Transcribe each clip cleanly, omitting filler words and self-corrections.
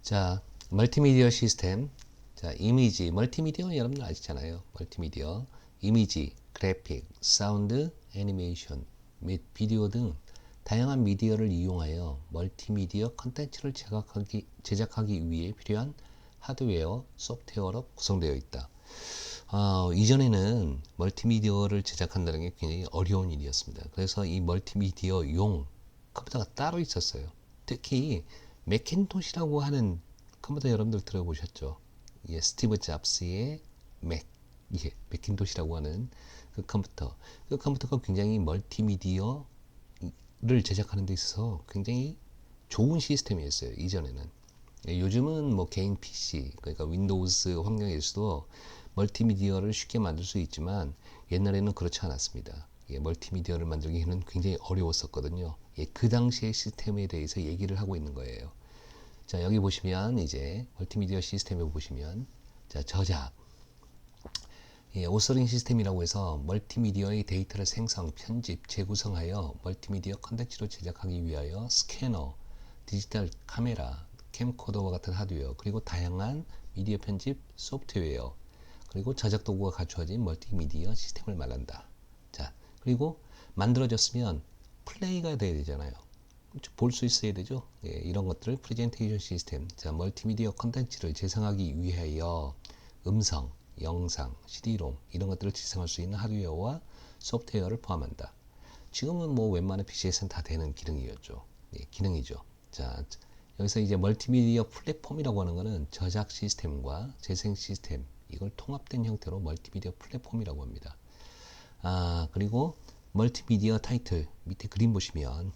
자, 멀티미디어 시스템. 자, 이미지, 멀티미디어 여러분들 아시잖아요. 멀티미디어, 이미지, 그래픽, 사운드, 애니메이션 및 비디오 등 다양한 미디어를 이용하여 멀티미디어 컨텐츠를 제작하기 위해 필요한 하드웨어, 소프트웨어로 구성되어 있다. 이전에는 멀티미디어를 제작한다는 게 굉장히 어려운 일이었습니다. 그래서 이 멀티미디어용 컴퓨터가 따로 있었어요. 특히 맥킨토시라고 하는 컴퓨터 여러분들 들어보셨죠? 예, 스티브 잡스의 맥, 예, 맥킨토시라고 하는 그 컴퓨터. 그 컴퓨터가 굉장히 멀티미디어를 제작하는 데 있어서 굉장히 좋은 시스템이었어요. 이전에는. 예, 요즘은 뭐 개인 PC, 그러니까 윈도우즈 환경에서도 멀티미디어를 쉽게 만들 수 있지만 옛날에는 그렇지 않았습니다. 예, 멀티미디어를 만들기는 굉장히 어려웠었거든요. 예, 그 당시의 시스템에 대해서 얘기를 하고 있는 거예요. 자, 여기 보시면 이제 멀티미디어 시스템에 보시면 자, 저작, 예, 오서링 시스템이라고 해서 멀티미디어의 데이터를 생성, 편집, 재구성하여 멀티미디어 컨텐츠로 제작하기 위하여 스캐너, 디지털 카메라, 캠코더와 같은 하드웨어, 그리고 다양한 미디어 편집 소프트웨어, 그리고 저작 도구가 갖추어진 멀티미디어 시스템을 말한다. 자, 그리고 만들어졌으면 플레이가 돼야 되잖아요. 볼 수 있어야 되죠. 예, 이런 것들을 프레젠테이션 시스템, 자, 멀티미디어 컨텐츠를 재생하기 위하여 음성, 영상, CD롬 이런 것들을 재생할 수 있는 하드웨어와 소프트웨어를 포함한다. 지금은 뭐 웬만한 PC에서는 다 되는 기능이었죠. 예, 기능이죠. 자, 여기서 이제 멀티미디어 플랫폼이라고 하는 것은 저작 시스템과 재생 시스템 이걸 통합된 형태로 멀티미디어 플랫폼이라고 합니다. 그리고 멀티미디어 타이틀 밑에 그림 보시면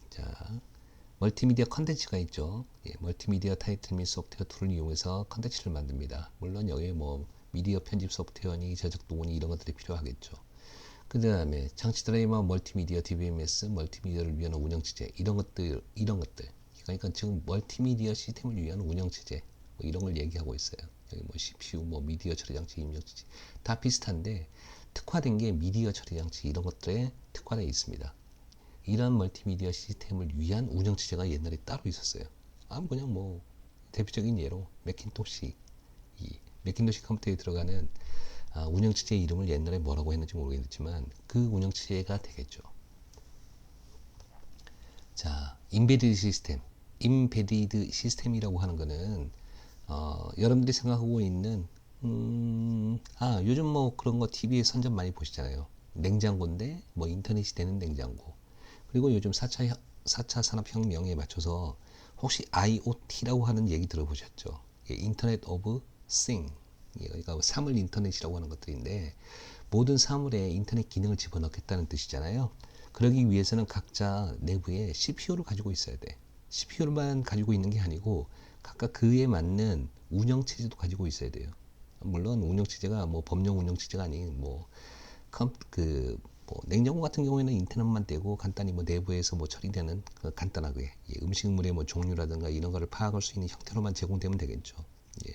자, 멀티미디어 컨텐츠가 있죠. 예, 멀티미디어 타이틀 및 소프트웨어 툴을 이용해서 컨텐츠를 만듭니다. 물론 여기에 뭐 미디어 편집 소프트웨어니 저작 도구니 이런 것들이 필요하겠죠. 그 다음에 장치 드라이버, 멀티미디어, DBMS, 멀티미디어를 위한 운영체제 이런 것들. 그러니까 지금 멀티미디어 시스템을 위한 운영체제 뭐 이런 걸 얘기하고 있어요. 여기 뭐 CPU, 뭐 미디어 처리 장치, 입력체제 다 비슷한데 특화된 게 미디어 처리 장치 이런 것들에 특화되어 있습니다. 이런 멀티미디어 시스템을 위한 운영체제가 옛날에 따로 있었어요. 그냥 뭐 대표적인 예로 맥킨토시, 이 맥킨토시 컴퓨터에 들어가는 운영체제 이름을 옛날에 뭐라고 했는지 모르겠지만 그 운영체제가 되겠죠. 자, 임베디드 시스템이라고 하는 거는 여러분들이 생각하고 있는 요즘 뭐 그런 거 TV에 선전 많이 보시잖아요. 냉장고인데 뭐 인터넷이 되는 냉장고. 그리고 요즘 4차 산업혁명에 맞춰서 혹시 IoT라고 하는 얘기 들어보셨죠? 예, 인터넷 오브 싱. 그러니까 사물 인터넷이라고 하는 것들인데 모든 사물에 인터넷 기능을 집어넣겠다는 뜻이잖아요. 그러기 위해서는 각자 내부에 CPU를 가지고 있어야 돼. CPU만 가지고 있는 게 아니고 각각 그에 맞는 운영체제도 가지고 있어야 돼요. 물론 운영체제가 뭐 법령 운영체제가 아닌 뭐 냉장고 같은 경우에는 인터넷만 떼고 간단히 뭐 내부에서 뭐 처리되는 간단하게 음식물의 뭐 종류라든가 이런 거를 파악할 수 있는 형태로만 제공되면 되겠죠. 예.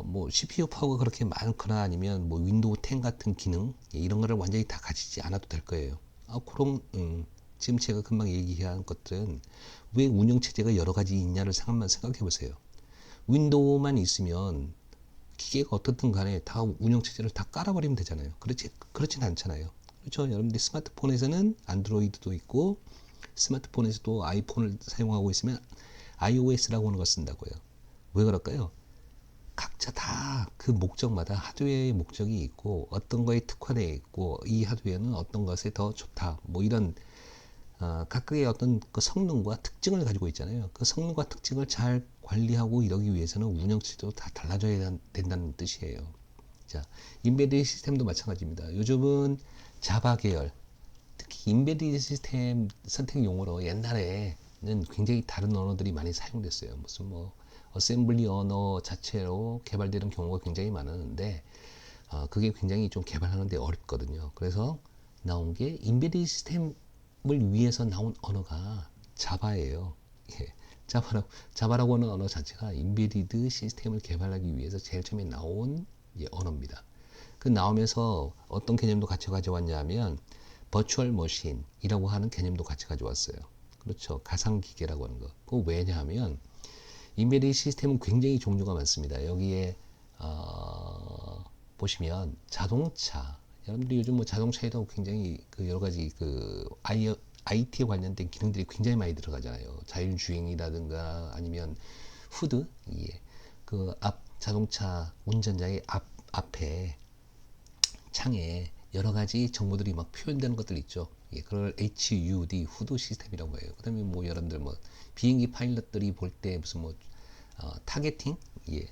뭐 CPU 파워가 그렇게 많거나 아니면 뭐 윈도우 10 같은 기능 이런 거를 완전히 다 가지지 않아도 될 거예요. 그럼 지금 제가 금방 얘기한 것들은 왜 운영체제가 여러 가지 있냐를 한번 생각해 보세요. 윈도우만 있으면 기계가 어떻든 간에 다 운영체제를 다 깔아버리면 되잖아요. 그렇진 않잖아요. 그렇죠. 여러분들 스마트폰에서는 안드로이드도 있고 스마트폰에서도 아이폰을 사용하고 있으면 iOS라고 하는 걸 쓴다고요. 왜 그럴까요? 각자 다 그 목적마다 하드웨어의 목적이 있고 어떤 거에 특화되어 있고 이 하드웨어는 어떤 것에 더 좋다 뭐 이런 각각의 어떤 그 성능과 특징을 가지고 있잖아요. 그 성능과 특징을 잘 관리하고 이러기 위해서는 운영체제도 다 달라져야 된다는 뜻이에요. 자, 인베디드 시스템도 마찬가지입니다. 요즘은 자바 계열, 특히 인베디드 시스템 선택 용어로 옛날에는 굉장히 다른 언어들이 많이 사용됐어요. 무슨 뭐 어셈블리 언어 자체로 개발되는 경우가 굉장히 많았는데 그게 굉장히 좀 개발하는데 어렵거든요. 그래서 나온 게 인베디드 시스템을 위해서 나온 언어가 자바예요. 예. 자바라고 하는 언어 자체가 인베디드 시스템을 개발하기 위해서 제일 처음에 나온 언어입니다. 그 나오면서 어떤 개념도 같이 가져왔냐면 버추얼 머신이라고 하는 개념도 같이 가져왔어요. 그렇죠. 가상기계라고 하는 거. 그 왜냐하면 인베디드 시스템은 굉장히 종류가 많습니다. 여기에 보시면 자동차, 여러분들이 요즘 뭐 자동차에도 굉장히 그 여러 가지 그 IT에 관련된 기능들이 굉장히 많이 들어가잖아요. 자율주행이라든가 아니면 후드, 예. 그 자동차 운전자의 앞에 창에 여러 가지 정보들이 막 표현되는 것들 있죠. 예, 그걸 HUD 후드 시스템이라고 해요. 그다음에 뭐 여러분들 뭐 비행기 파일럿들이 볼 때 무슨 뭐 타겟팅, 예,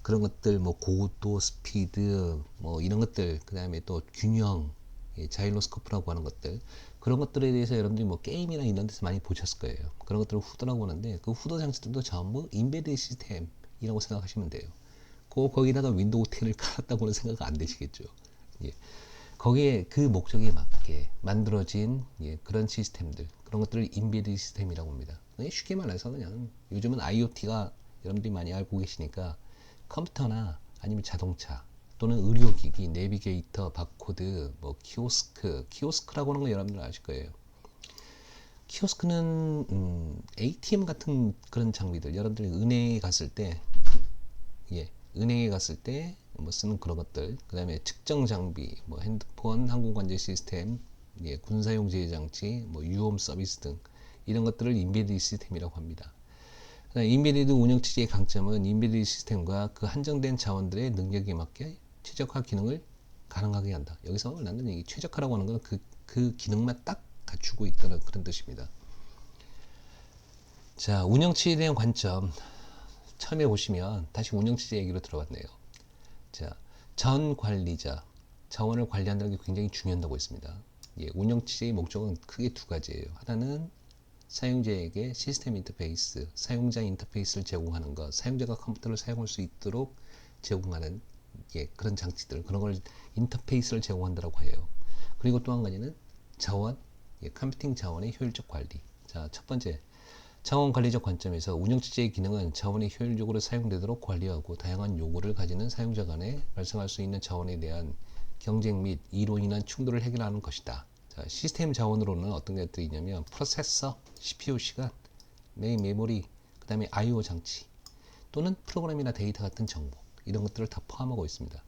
그런 것들 뭐 고도, 스피드, 뭐 이런 것들, 그다음에 또 균형, 예, 자일로스코프라고 하는 것들, 그런 것들에 대해서 여러분들이 뭐 게임이나 이런 데서 많이 보셨을 거예요. 그런 것들을 후드라고 하는데 그 후드 장치들도 전부 인베디드 시스템이라고 생각하시면 돼요. 거기다가 윈도우 10을 깔았다고는 생각 안 되시겠죠. 예. 거기에 그 목적에 맞게 만들어진, 예, 그런 시스템들, 그런 것들을 인베디드 시스템이라고 합니다. 쉽게 말해서 그냥 요즘은 IoT가 여러분들이 많이 알고 계시니까 컴퓨터나 아니면 자동차 또는 의료기기, 내비게이터, 바코드, 뭐 키오스크라고 하는 거 여러분들 아실 거예요. 키오스크는 ATM 같은 그런 장비들, 여러분들이 은행에 갔을 때, 예, 은행에 갔을 때 뭐 쓰는 그런 것들, 그 다음에 측정 장비, 뭐 핸드폰, 항공관제 시스템, 예, 군사용 제어 장치, 뭐 유홈 서비스 등 이런 것들을 인베디드 시스템이라고 합니다. 인베디드 운영체제의 강점은 인베디드 시스템과 그 한정된 자원들의 능력에 맞게 최적화 기능을 가능하게 한다. 여기서 말하는 이 최적화라고 하는 건 그 기능만 딱 갖추고 있다는 그런 뜻입니다. 자, 운영체제에 대한 관점. 처음에 보시면 다시 운영체제 얘기로 들어갔네요. 자, 전 관리자, 자원을 관리한다는 게 굉장히 중요하다고 했습니다. 예, 운영체제의 목적은 크게 두 가지예요. 하나는 사용자에게 시스템 인터페이스, 사용자 인터페이스를 제공하는 것, 사용자가 컴퓨터를 사용할 수 있도록 제공하는, 예, 그런 장치들, 그런 걸 인터페이스를 제공한다고 해요. 그리고 또 한 가지는 자원, 예, 컴퓨팅 자원의 효율적 관리. 자, 첫 번째, 자원 관리적 관점에서 운영체제의 기능은 자원이 효율적으로 사용되도록 관리하고 다양한 요구를 가지는 사용자 간에 발생할 수 있는 자원에 대한 경쟁 및 이로 인한 충돌을 해결하는 것이다. 자, 시스템 자원으로는 어떤 것들이 있냐면 프로세서, CPU 시간, 메인 메모리, 그 다음에 I/O 장치 또는 프로그램이나 데이터 같은 정보, 이런 것들을 다 포함하고 있습니다.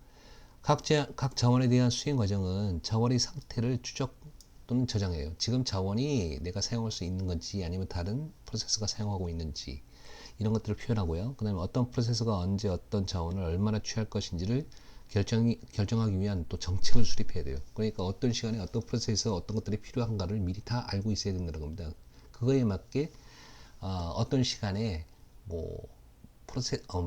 각 자원에 대한 수행 과정은 자원의 상태를 추적 또는 저장해요. 지금 자원이 내가 사용할 수 있는 건지 아니면 다른 프로세서가 사용하고 있는지, 이런 것들을 표현하고요. 그 다음에 어떤 프로세서가 언제 어떤 자원을 얼마나 취할 것인지를 결정하기 위한 또 정책을 수립해야 돼요. 그러니까 어떤 시간에 어떤 프로세서 어떤 것들이 필요한가를 미리 다 알고 있어야 된다는 겁니다. 그거에 맞게 어떤 시간에 뭐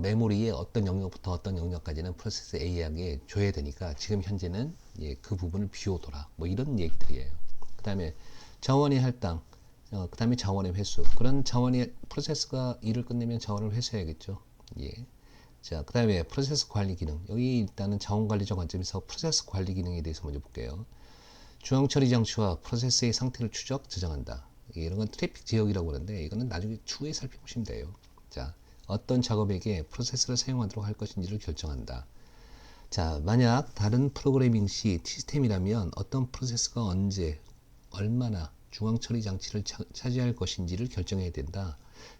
메모리에 어떤 영역부터 어떤 영역까지는 프로세스 A에게 줘야 되니까 지금 현재는, 예, 그 부분을 비워둬라, 뭐 이런 얘기들이에요. 그 다음에 자원의 할당, 그 다음에 자원의 회수. 그런 자원의 프로세스가 일을 끝내면 자원을 회수해야겠죠. 예. 자, 그 다음에 프로세스 관리 기능. 여기 일단은 자원 관리적 관점에서 프로세스 관리 기능에 대해서 먼저 볼게요. 중앙 처리 장치와 프로세스의 상태를 추적, 저장한다. 이런 건 트래픽 지역이라고 하는데 이거는 나중에 추후에 살펴보시면 돼요. 자, 어떤 작업에게 프로세스를 사용하도록 할 것인지를 결정한다. 자, 만약 다른 프로그래밍 시 시스템이라면 어떤 프로세스가 언제, 얼마나 중앙 처리 장치를 차지할 것인지를 결정해야 된다.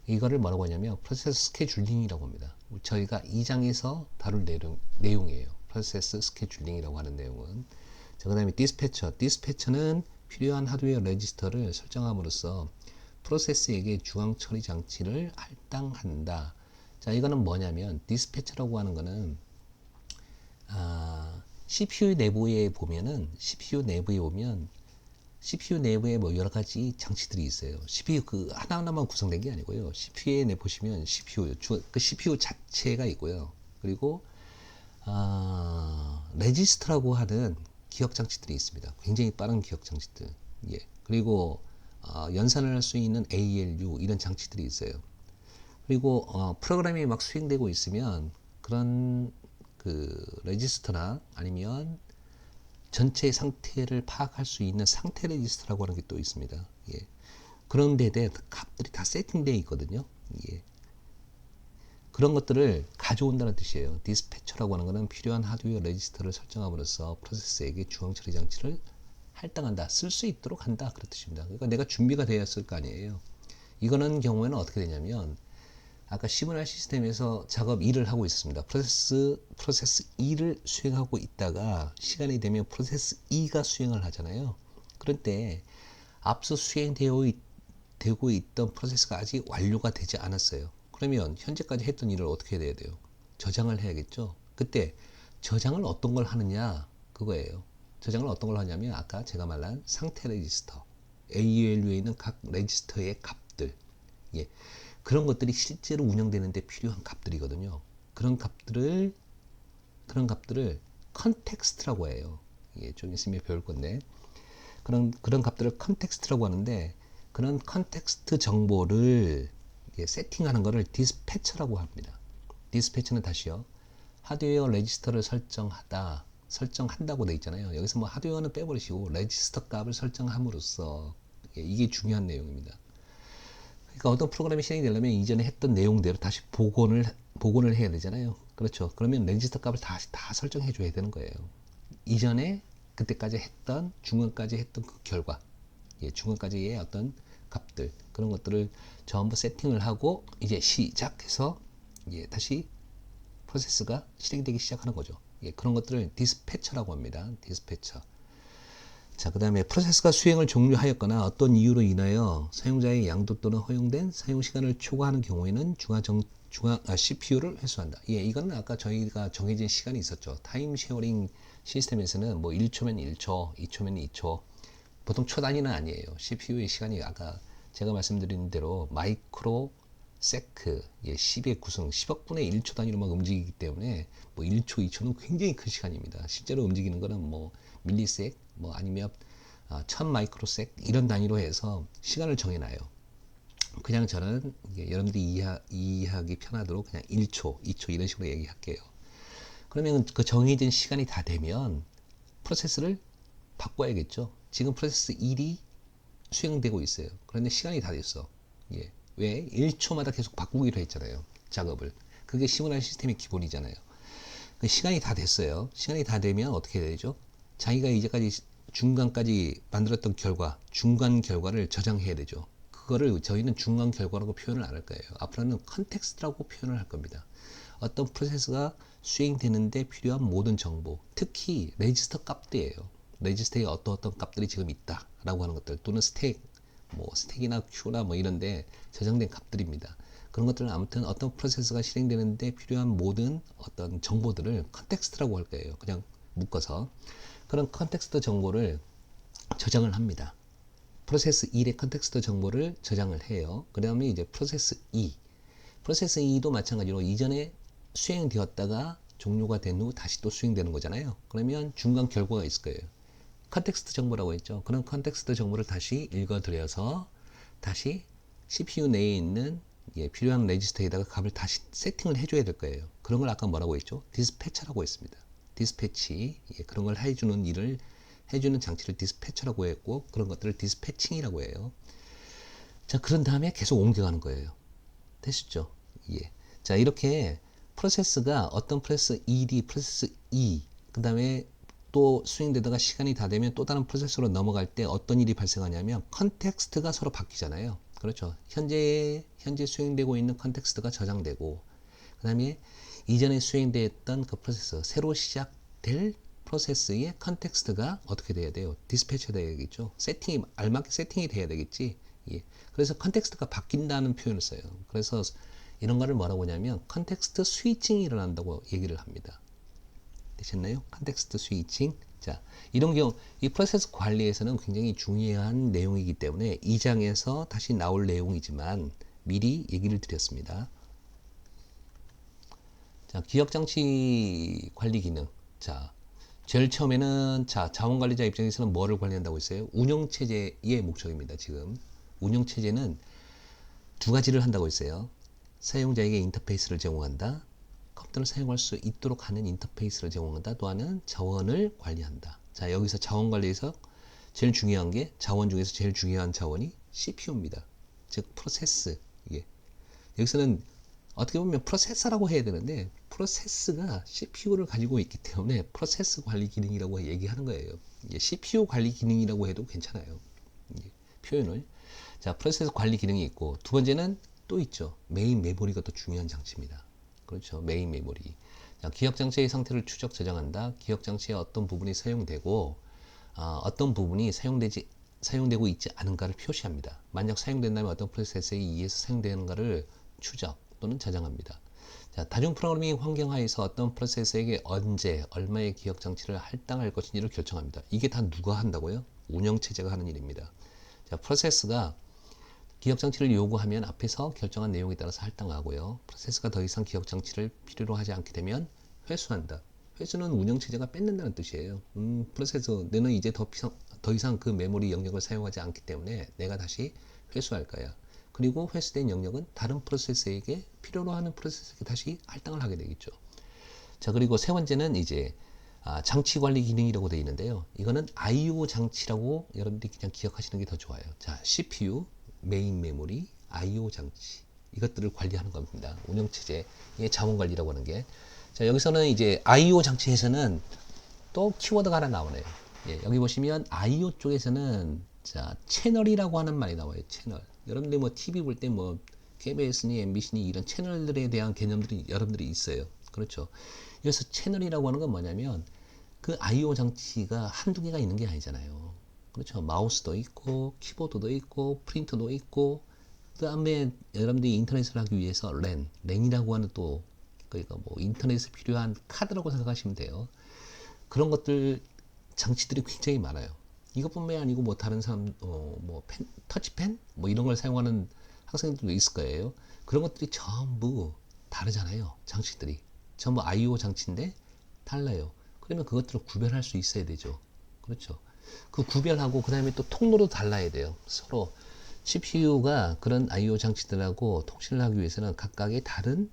이거를 뭐라고 하냐면 프로세스 스케줄링이라고 합니다. 저희가 2장에서 다룰 내용이에요. 프로세스 스케줄링이라고 하는 내용은. 자, 그 다음에 디스패처는 필요한 하드웨어 레지스터를 설정함으로써 프로세스에게 중앙 처리 장치를 할당한다. 자, 이거는 뭐냐면 디스패처라고 하는 거는 CPU 내부에 보면 CPU 내부에 뭐 여러 가지 장치들이 있어요. CPU 그 하나하나만 구성된 게 아니고요. CPU에 내 보시면 그 CPU 자체가 있고요. 그리고 레지스터라고 하는 기억 장치들이 있습니다. 굉장히 빠른 기억 장치들. 예. 그리고 연산을 할 수 있는 ALU 이런 장치들이 있어요. 그리고 프로그램이 막 수행되고 있으면 그런 그 레지스터나 아니면 전체 상태를 파악할 수 있는 상태 레지스터라고 하는 게 또 있습니다. 예. 그런 데에 값들이 다 세팅되어 있거든요. 예. 그런 것들을 가져온다는 뜻이에요. 디스패처라고 하는 것은 필요한 하드웨어 레지스터를 설정함으로써 프로세스에게 중앙 처리 장치를 할당한다, 쓸 수 있도록 한다, 그런 뜻입니다. 그러니까 내가 준비가 되었을 거 아니에요. 이거는 경우에는 어떻게 되냐면 아까 시그널 시스템에서 작업 1을 하고 있었습니다. 프로세스 2를 수행하고 있다가 시간이 되면 프로세스 2가 수행을 하잖아요. 그럴 때 앞서 되고 있던 프로세스가 아직 완료가 되지 않았어요. 그러면 현재까지 했던 일을 어떻게 해야 돼요? 저장을 해야겠죠. 그때 저장을 어떤 걸 하느냐 그거예요. 저장을 어떤 걸 하냐면 아까 제가 말한 상태 레지스터, AULU에 있는 각 레지스터의 값들, 예, 그런 것들이 실제로 운영되는데 필요한 값들이거든요. 그런 값들을 컨텍스트라고 해요. 예, 좀 있으면 배울 건데 그런 값들을 컨텍스트라고 하는데 그런 컨텍스트 정보를 세팅하는 것을 디스패처라고 합니다. 디스패처는 다시요. 하드웨어 레지스터를 설정한다고 돼 있잖아요. 여기서 뭐 하드웨어는 빼버리시고 레지스터 값을 설정함으로써 이게 중요한 내용입니다. 그러니까 어떤 프로그램이 실행이 되려면 이전에 했던 내용대로 다시 복원을 해야 되잖아요. 그렇죠. 그러면 레지스터 값을 다시 다 설정해 줘야 되는 거예요. 이전에 그때까지 했던 중간까지 했던 그 결과, 중간까지의 어떤 값들 그런 것들을 전부 세팅을 하고 이제 시작해서 다시 프로세스가 실행되기 시작하는 거죠. 그런 것들을 디스패처라고 합니다. 디스패처. 자, 그 다음에 프로세스가 수행을 종료하였거나 어떤 이유로 인하여 사용자의 양도 또는 허용된 사용 시간을 초과하는 경우에는 CPU를 회수한다. 이거는 아까 저희가 정해진 시간이 있었죠. 타임 쉐어링 시스템에서는 뭐 1초면 1초, 2초면 2초. 보통 초 단위는 아니에요. CPU의 시간이 아까 제가 말씀드린 대로 마이크로 세크, 10의 구성, 10억 분의 1초 단위로 막 움직이기 때문에 뭐 1초, 2초는 굉장히 큰 시간입니다. 실제로 움직이는 거는 뭐 밀리섹, 뭐 아니면 1000 마이크로섹 이런 단위로 해서 시간을 정해놔요. 그냥 저는 여러분들이 이해하기 편하도록 그냥 1초, 2초 이런 식으로 얘기할게요. 그러면 그 정해진 시간이 다 되면 프로세스를 바꿔야겠죠. 지금 프로세스 1이 수행되고 있어요. 그런데 시간이 다 됐어. 왜? 1초마다 계속 바꾸기로 했잖아요. 작업을. 그게 시뮬레이션 시스템의 기본이잖아요. 그 시간이 다 됐어요. 시간이 다 되면 어떻게 되죠? 자기가 이제까지 중간까지 만들었던 중간 결과를 저장해야 되죠. 그거를 저희는 중간 결과라고 표현을 안 할 거예요. 앞으로는 컨텍스트라고 표현을 할 겁니다. 어떤 프로세스가 수행되는데 필요한 모든 정보, 특히 레지스터 값들이에요. 레지스터에 어떤 값들이 지금 있다라고 하는 것들 또는 스택이나 큐나 뭐 이런데 저장된 값들입니다. 그런 것들은 아무튼 어떤 프로세스가 실행되는데 필요한 모든 어떤 정보들을 컨텍스트라고 할 거예요. 그냥 묶어서 그런 컨텍스트 정보를 저장을 합니다. 프로세스 1의 컨텍스트 정보를 저장을 해요. 그 다음에 이제 프로세스 2. 프로세스 2도 마찬가지로 이전에 수행되었다가 종료가 된 후 다시 또 수행되는 거잖아요. 그러면 중간 결과가 있을 거예요. 컨텍스트 정보라고 했죠. 그런 컨텍스트 정보를 다시 읽어드려서 다시 CPU 내에 있는 필요한 레지스터에다가 값을 다시 세팅을 해줘야 될 거예요. 그런 걸 아까 뭐라고 했죠? 디스패처라고 했습니다. 디스패치, 그런 걸 해주는 장치를 디스패처라고 했고 그런 것들을 디스패칭이라고 해요. 자, 그런 다음에 계속 옮겨가는 거예요. 되셨죠? 자, 이렇게 프로세스가 어떤 프로세스 1이 프로세스 2, 그 다음에 또 수행되다가 시간이 다 되면 또 다른 프로세스로 넘어갈 때 어떤 일이 발생하냐면 컨텍스트가 서로 바뀌잖아요. 그렇죠. 현재 수행되고 있는 컨텍스트가 저장되고 그 다음에 이전에 수행됐던 그 프로세스, 새로 시작될 프로세스의 컨텍스트가 어떻게 돼야 돼요? 디스패처 돼야겠죠. 알맞게 세팅이 돼야 되겠지. 그래서 컨텍스트가 바뀐다는 표현을 써요. 그래서 이런 거를 뭐라고 하냐면 컨텍스트 스위칭이 일어난다고 얘기를 합니다. 되셨나요? 컨텍스트 스위칭. 자, 이런 경우 이 프로세스 관리에서는 굉장히 중요한 내용이기 때문에 2장에서 다시 나올 내용이지만 미리 얘기를 드렸습니다. 자, 기억장치 관리 기능. 자, 제일 처음에는 자원관리자 입장에서는 뭐를 관리한다고 했어요? 운영체제의 목적입니다. 지금 운영체제는 두 가지를 한다고 했어요. 사용자에게 인터페이스를 제공한다. 컴퓨터를 사용할 수 있도록 하는 인터페이스를 제공한다. 또 하나는 자원을 관리한다. 자, 여기서 자원 관리에서 제일 중요한 게 자원 중에서 제일 중요한 자원이 CPU입니다. 즉 프로세스. 여기서는 어떻게 보면 프로세서라고 해야 되는데 프로세스가 CPU를 가지고 있기 때문에 프로세스 관리 기능이라고 얘기하는 거예요. CPU 관리 기능이라고 해도 괜찮아요. 표현을. 자, 프로세스 관리 기능이 있고 두 번째는 또 있죠. 메인 메모리가 또 중요한 장치입니다. 그렇죠. 메인 메모리. 자, 기억 장치의 상태를 추적 저장한다. 기억 장치의 어떤 부분이 사용되고 어떤 부분이 사용되고 있지 않은가를 표시합니다. 만약 사용된다면 어떤 프로세스에 의해서 사용되는가를 추적 또는 저장합니다. 자, 다중 프로그래밍 환경하에서 어떤 프로세스에게 언제, 얼마의 기억 장치를 할당할 것인지를 결정합니다. 이게 다 누가 한다고요? 운영체제가 하는 일입니다. 자, 프로세스가 기억 장치를 요구하면 앞에서 결정한 내용에 따라서 할당하고요. 프로세스가 더 이상 기억 장치를 필요로 하지 않게 되면 회수한다. 회수는 운영체제가 뺏는다는 뜻이에요. 프로세스, 너는 이제 더 이상 그 메모리 영역을 사용하지 않기 때문에 내가 다시 회수할 거야. 그리고 회수된 영역은 다른 프로세스에게 필요로 하는 프로세스에게 다시 할당을 하게 되겠죠. 자, 그리고 세 번째는 이제 장치 관리 기능이라고 되어 있는데요. 이거는 I/O 장치라고 여러분들이 그냥 기억하시는 게 더 좋아요. 자, CPU, 메인 메모리, I/O 장치 이것들을 관리하는 겁니다. 운영체제의 자원 관리라고 하는 게. 자, 여기서는 이제 I/O 장치에서는 또 키워드가 하나 나오네요. 예, 여기 보시면 I/O 쪽에서는 자, 채널이라고 하는 말이 나와요. 채널. 여러분들이 뭐 TV 볼 때 뭐 KBS니 MBC니 이런 채널들에 대한 개념들이 여러분들이 있어요. 그렇죠. 그래서 채널이라고 하는 건 뭐냐면 그 I/O 장치가 한두 개가 있는 게 아니잖아요. 그렇죠. 마우스도 있고 키보드도 있고 프린터도 있고 그 다음에 여러분들이 인터넷을 하기 위해서 랜이라고 하는 또 그러니까 뭐 인터넷에 필요한 카드라고 생각하시면 돼요. 그런 것들 장치들이 굉장히 많아요. 이것뿐만이 아니고 뭐 다른 사람 뭐 터치펜 뭐 이런 걸 사용하는 학생들도 있을 거예요. 그런 것들이 전부 다르잖아요. 장치들이 전부 I/O 장치인데 달라요. 그러면 그것들을 구별할 수 있어야 되죠. 그렇죠. 그 구별하고 그 다음에 또 통로도 달라야 돼요. 서로 CPU가 그런 I/O 장치들하고 통신을 하기 위해서는 각각의 다른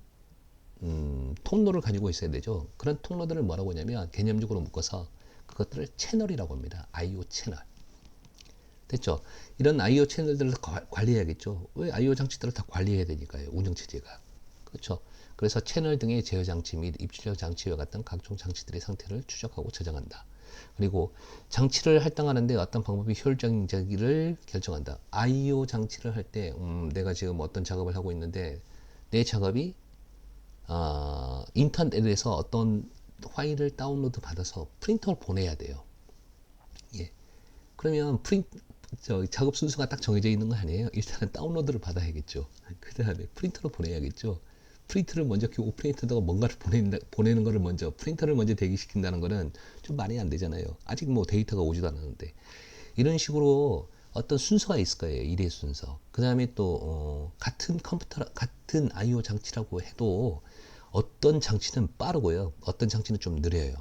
통로를 가지고 있어야 되죠. 그런 통로들을 뭐라고 하냐면 개념적으로 묶어서 그것들을 채널이라고 합니다. I/O 채널. 됐죠? 이런 I/O 채널들을 관리해야겠죠. 왜 I/O 장치들을 다 관리해야 되니까요. 운영체제가. 그렇죠? 그래서 채널 등의 제어 장치 및 입출력 장치와 같은 각종 장치들의 상태를 추적하고 저장한다. 그리고 장치를 할당하는데 어떤 방법이 효율적인지를 결정한다. I/O 장치를 할 때 내가 지금 어떤 작업을 하고 있는데 내 작업이 인터넷에서 어떤 파일을 다운로드 받아서 프린터를 보내야 돼요. 예. 그러면 작업 순서가 딱 정해져 있는 거 아니에요? 일단은 다운로드를 받아야겠죠. 그 다음에 프린터로 보내야겠죠. 프린터를 먼저 오퍼레이터가 뭔가를 보내는 거를 먼저 프린터를 먼저 대기시킨다는 거는 좀 말이 안 되잖아요. 아직 뭐 데이터가 오지도 않았는데 이런 식으로 어떤 순서가 있을 거예요. 일의 순서. 그 다음에 또 같은 컴퓨터 같은 I/O 장치라고 해도 어떤 장치는 빠르고요. 어떤 장치는 좀 느려요.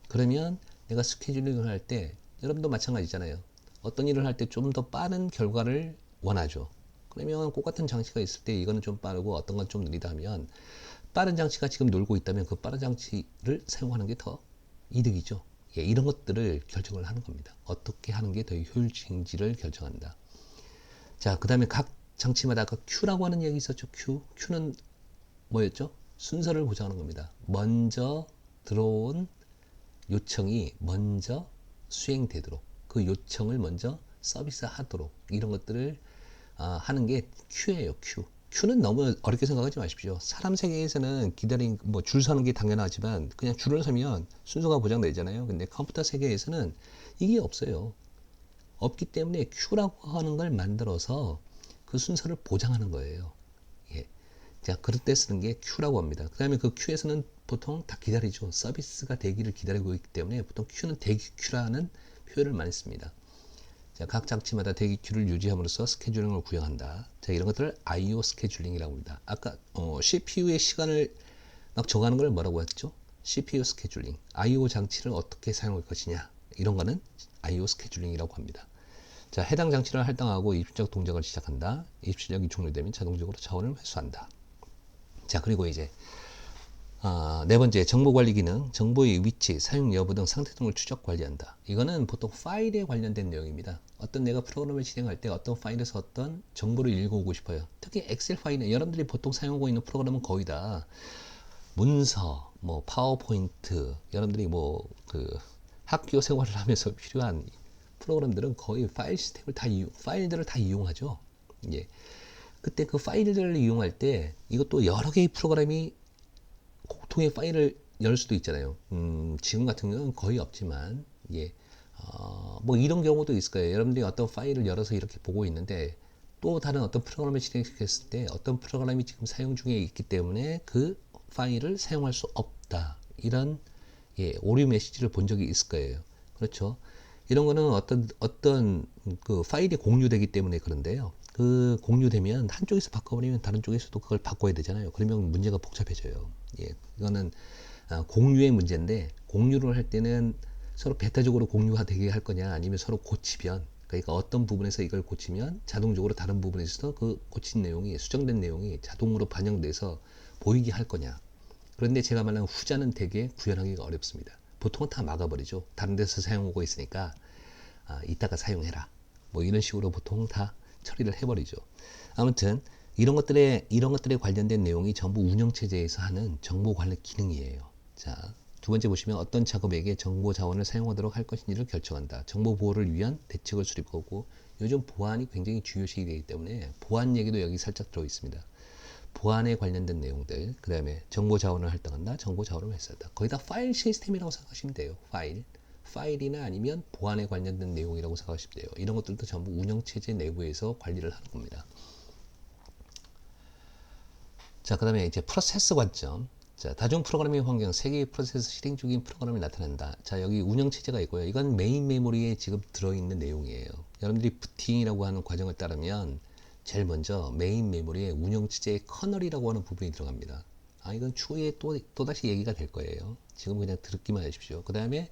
그러면 내가 스케줄링을 할 때 여러분도 마찬가지잖아요. 어떤 일을 할 때 좀 더 빠른 결과를 원하죠. 그러면 똑같은 장치가 있을 때 이거는 좀 빠르고 어떤 건 좀 느리다 하면 빠른 장치가 지금 놀고 있다면 그 빠른 장치를 사용하는 게 더 이득이죠. 예, 이런 것들을 결정을 하는 겁니다. 어떻게 하는 게 더 효율적인지를 결정한다. 자, 그 다음에 각 장치마다 아까 Q라고 하는 얘기 있었죠. Q는 뭐였죠? 순서를 보장하는 겁니다. 먼저 들어온 요청이 먼저 수행되도록 그 요청을 먼저 서비스하도록 이런 것들을 하는 게 Q예요. Q는 너무 어렵게 생각하지 마십시오. 사람 세계에서는 뭐 줄 서는 게 당연하지만 그냥 줄을 서면 순서가 보장되잖아요. 근데 컴퓨터 세계에서는 이게 없어요. 없기 때문에 Q라고 하는 걸 만들어서 그 순서를 보장하는 거예요. 예. 자, 그럴 때 쓰는 게 Q라고 합니다. 그 다음에 그 Q에서는 보통 다 기다리죠. 서비스가 되기를 기다리고 있기 때문에 보통 Q는 대기 Q라는 표현을 많이 씁니다. 자, 각 장치마다 대기 큐를 유지함으로써 스케줄링을 구현한다. 자, 이런 것들을 I/O 스케줄링이라고 합니다. 아까 CPU의 시간을 막 정하는 걸 뭐라고 했죠? CPU 스케줄링. I/O 장치를 어떻게 사용할 것이냐. 이런 거는 I/O 스케줄링이라고 합니다. 자, 해당 장치를 할당하고 입출력 동작을 시작한다. 입출력이 종료되면 자동적으로 차원을 회수한다. 자, 그리고 이제 네 번째, 정보 관리 기능, 정보의 위치, 사용 여부 등 상태 등을 추적 관리한다. 이거는 보통 파일에 관련된 내용입니다. 어떤 내가 프로그램을 진행할 때 어떤 파일에서 어떤 정보를 읽어오고 싶어요. 특히 엑셀 파일은 여러분들이 보통 사용하고 있는 프로그램은 거의 다 문서, 뭐 파워포인트, 여러분들이 뭐 그 학교 생활을 하면서 필요한 프로그램들은 거의 파일들을 다 이용하죠. 예. 그때 그 파일을 이용할 때 이것도 여러 개의 프로그램이 공통의 파일을 열 수도 있잖아요. 지금 같은 경우는 거의 없지만, 예. 뭐 이런 경우도 있을 거예요. 여러분들이 어떤 파일을 열어서 이렇게 보고 있는데 또 다른 어떤 프로그램을 실행시켰을 때 어떤 프로그램이 지금 사용 중에 있기 때문에 그 파일을 사용할 수 없다. 이런 예, 오류 메시지를 본 적이 있을 거예요. 그렇죠? 이런 거는 어떤 그 파일이 공유되기 때문에 그런데요. 그 공유되면 한쪽에서 바꿔버리면 다른 쪽에서도 그걸 바꿔야 되잖아요. 그러면 문제가 복잡해져요. 예, 이거는 공유의 문제인데 공유를 할 때는 서로 배타적으로 공유되게 할 거냐 아니면 서로 고치면 그러니까 어떤 부분에서 이걸 고치면 자동적으로 다른 부분에서 그 고친 내용이 수정된 내용이 자동으로 반영돼서 보이게 할 거냐. 그런데 제가 말한 후자는 되게 구현하기가 어렵습니다. 보통은 다 막아버리죠. 다른 데서 사용하고 있으니까 이따가 사용해라. 뭐 이런 식으로 보통 다 처리를 해버리죠. 아무튼 이런 것들에 관련된 내용이 전부 운영체제에서 하는 정보 관리 기능이에요. 자, 두 번째 보시면 어떤 작업에게 정보 자원을 사용하도록 할 것인지를 결정한다. 정보 보호를 위한 대책을 수립하고 요즘 보안이 굉장히 중요시 되기 때문에 보안 얘기도 여기 살짝 들어 있습니다. 보안에 관련된 내용들, 그 다음에 정보 자원을 할당한다, 정보 자원을 회수한다. 거의 다 파일 시스템이라고 생각하시면 돼요. 파일이나 아니면 보안에 관련된 내용이라고 생각하시면 돼요. 이런 것들도 전부 운영체제 내부에서 관리를 하는 겁니다. 자, 그 다음에 이제 프로세스 관점. 자, 다중 프로그래밍 환경, 세개의 프로세스 실행 중인 프로그램을 나타낸다. 자, 여기 운영체제가 있고요. 이건 메인 메모리에 지금 들어있는 내용이에요. 여러분들이 부팅이라고 하는 과정을 따르면 제일 먼저 메인 메모리에 운영체제의 커널이라고 하는 부분이 들어갑니다. 이건 추후에 또다시 얘기가 될 거예요. 지금 그냥 듣기만 하십시오. 그 다음에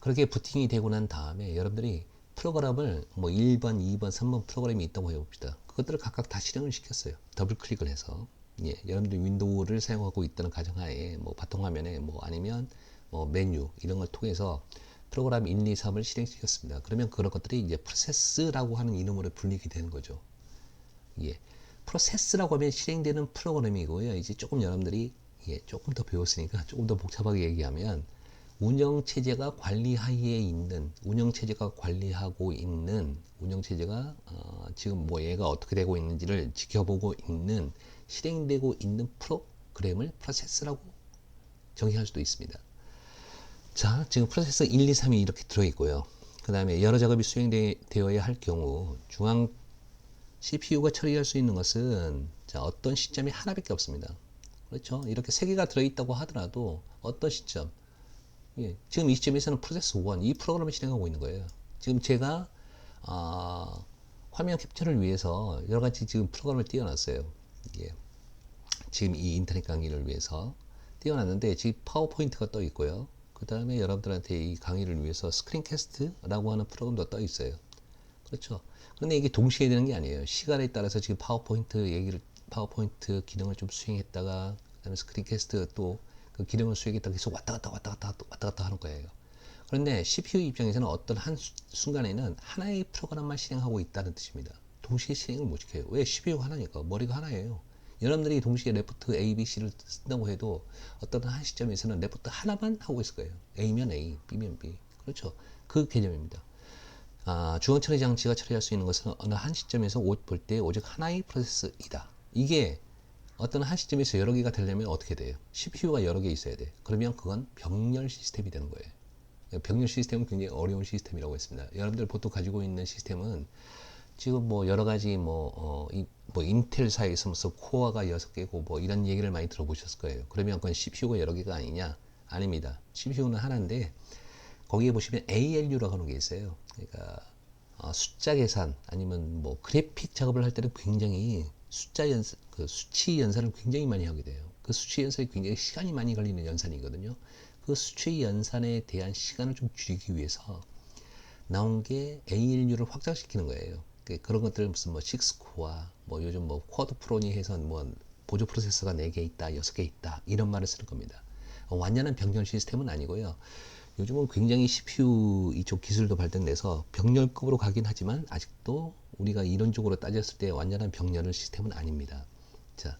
그렇게 부팅이 되고 난 다음에 여러분들이 프로그램을 뭐 1번, 2번, 3번 프로그램이 있다고 해봅시다. 그것들을 각각 다 실행을 시켰어요. 더블 클릭을 해서. 예, 여러분들 윈도우를 사용하고 있다는 가정하에 뭐 바탕화면에 뭐 아니면 뭐 메뉴 이런 걸 통해서 프로그램 1, 2, 3을 실행시켰습니다. 그러면 그런 것들이 이제 프로세스라고 하는 이름으로 불리게 되는 거죠. 예, 프로세스라고 하면 실행되는 프로그램이고요. 이제 조금 여러분들이 조금 더 배웠으니까 조금 더 복잡하게 얘기하면 운영체제가 관리하고 있는 운영체제가 지금 뭐 얘가 어떻게 되고 있는지를 지켜보고 있는 실행되고 있는 프로그램을 프로세스라고 정의할 수도 있습니다. 자, 지금 프로세스 1, 2, 3이 이렇게 들어있고요. 그 다음에 여러 작업이 수행되어야 할 경우 중앙 CPU가 처리할 수 있는 것은 자, 어떤 시점이 하나밖에 없습니다. 그렇죠? 이렇게 세 개가 들어있다고 하더라도 어떤 시점 지금 이 시점에서는 프로세스 1, 이 프로그램을 실행하고 있는 거예요. 지금 제가 화면 캡처를 위해서 여러 가지 지금 프로그램을 띄워놨어요. 지금 이 인터넷 강의를 위해서 띄워놨는데 지금 파워포인트가 떠 있고요. 그 다음에 여러분들한테 이 강의를 위해서 스크린캐스트라고 하는 프로그램도 떠 있어요. 그렇죠? 그런데 이게 동시에 되는 게 아니에요. 시간에 따라서 지금 파워포인트 기능을 좀 수행했다가 그다음에 스크린캐스트 또 그 기능을 수행했다가 계속 왔다 갔다 하는 거예요. 그런데 CPU 입장에서는 어떤 한 순간에는 하나의 프로그램만 실행하고 있다는 뜻입니다. 동시에 실행을 못 시켜요. 왜? CPU 하나니까. 머리가 하나예요. 여러분들이 동시에 레포트 A, B, C를 쓴다고 해도 어떤 한 시점에서는 레포트 하나만 하고 있을 거예요. A면 A, B면 B. 그렇죠. 그 개념입니다. 주원 처리 장치가 처리할 수 있는 것은 어느 한 시점에서 볼 때 오직 하나의 프로세스이다. 이게 어떤 한 시점에서 여러 개가 되려면 어떻게 돼요? CPU가 여러 개 있어야 돼. 그러면 그건 병렬 시스템이 되는 거예요. 병렬 시스템은 굉장히 어려운 시스템이라고 했습니다. 여러분들 보통 가지고 있는 시스템은 지금 뭐 여러 가지 뭐 인텔사에서 무슨 코어가 6개고 뭐 이런 얘기를 많이 들어보셨을 거예요. 그러면 그건 CPU가 여러 개가 아니냐? 아닙니다. CPU는 하나인데 거기에 보시면 ALU라고 하는 게 있어요. 그러니까 숫자 계산 아니면 뭐 그래픽 작업을 할 때는 굉장히 수치 연산을 굉장히 많이 하게 돼요. 그 수치 연산이 굉장히 시간이 많이 걸리는 연산이거든요. 그 수치 연산에 대한 시간을 좀 줄이기 위해서 나온 게 ALU를 확장시키는 거예요. 그런 것들 무슨 뭐 6코어, 뭐 요즘 뭐 쿼드 프로니 해서 뭐 보조 프로세서가 4개 있다, 6개 있다 이런 말을 쓰는 겁니다. 완전한 병렬 시스템은 아니고요. 요즘은 굉장히 CPU 이쪽 기술도 발전돼서 병렬급으로 가긴 하지만 아직도 우리가 이론적으로 따졌을 때 완전한 병렬 시스템은 아닙니다. 자,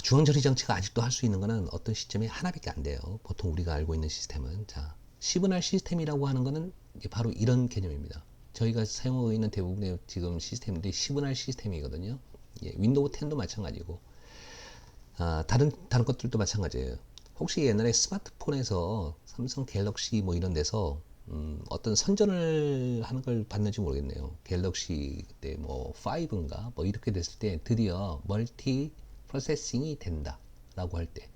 중앙 처리 장치가 아직도 할 수 있는 거는 어떤 시점에 하나밖에 안 돼요. 보통 우리가 알고 있는 시스템은. 자, 시그널 시스템이라고 하는 거는 바로 이런 개념입니다. 저희가 사용하고 있는 대부분의 지금 시스템들이 10분할 시스템이거든요. 예, 윈도우 10도 마찬가지고, 다른 것들도 마찬가지예요. 혹시 옛날에 스마트폰에서 삼성 갤럭시 뭐 이런 데서 어떤 선전을 하는 걸 봤는지 모르겠네요. 갤럭시 그때 뭐 5인가 뭐 이렇게 됐을 때 드디어 멀티 프로세싱이 된다라고 할 때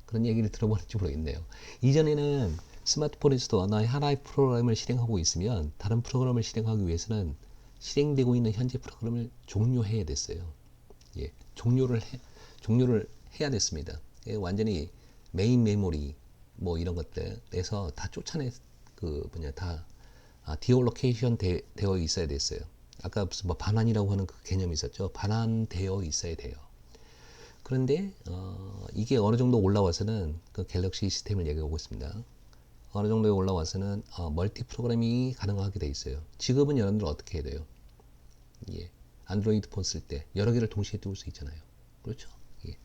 그런 얘기를 들어보는지 모르겠네요. 이전에는 스마트폰에서도 어느 하나의 프로그램을 실행하고 있으면 다른 프로그램을 실행하기 위해서는 실행되고 있는 현재 프로그램을 종료해야 됐어요. 예, 종료를 해야 됐습니다. 예, 완전히 메인 메모리 뭐 이런 것들에서 다 쫓아내 그 뭐냐 다 디올로케이션 되어 있어야 됐어요. 아까 무슨 뭐 반환이라고 하는 그 개념이 있었죠. 반환되어 있어야 돼요. 그런데 이게 어느 정도 올라와서는 그 갤럭시 시스템을 얘기하고 있습니다. 어느 정도에 올라와서는 멀티 프로그래밍이 가능하게 돼 있어요. 지금은 여러분들 어떻게 해야 돼요? 예, 안드로이드 폰 쓸 때 여러 개를 동시에 띄울 수 있잖아요. 그렇죠? 예.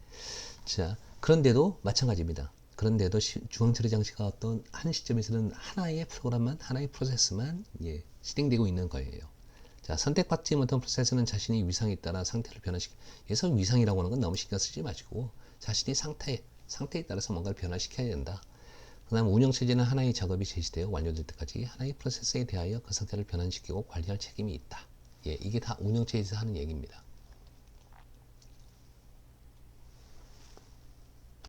자, 그런데도 마찬가지입니다. 그런데도 중앙 처리 장치가 어떤 한 시점에서는 하나의 프로그램만, 하나의 프로세스만 예, 실행되고 있는 거예요. 자, 선택받지 못한 프로세스는 자신이 위상에 따라 상태를 변화시키. 그래서 위상이라고 하는 건 너무 신경 쓰지 마시고 자신의 상태에 따라서 뭔가를 변화시켜야 된다. 그 다음 운영체제는 하나의 작업이 제시되어 완료될 때까지 하나의 프로세스에 대하여 그 상태를 변환시키고 관리할 책임이 있다. 예, 이게 다 운영체제에서 하는 얘기입니다.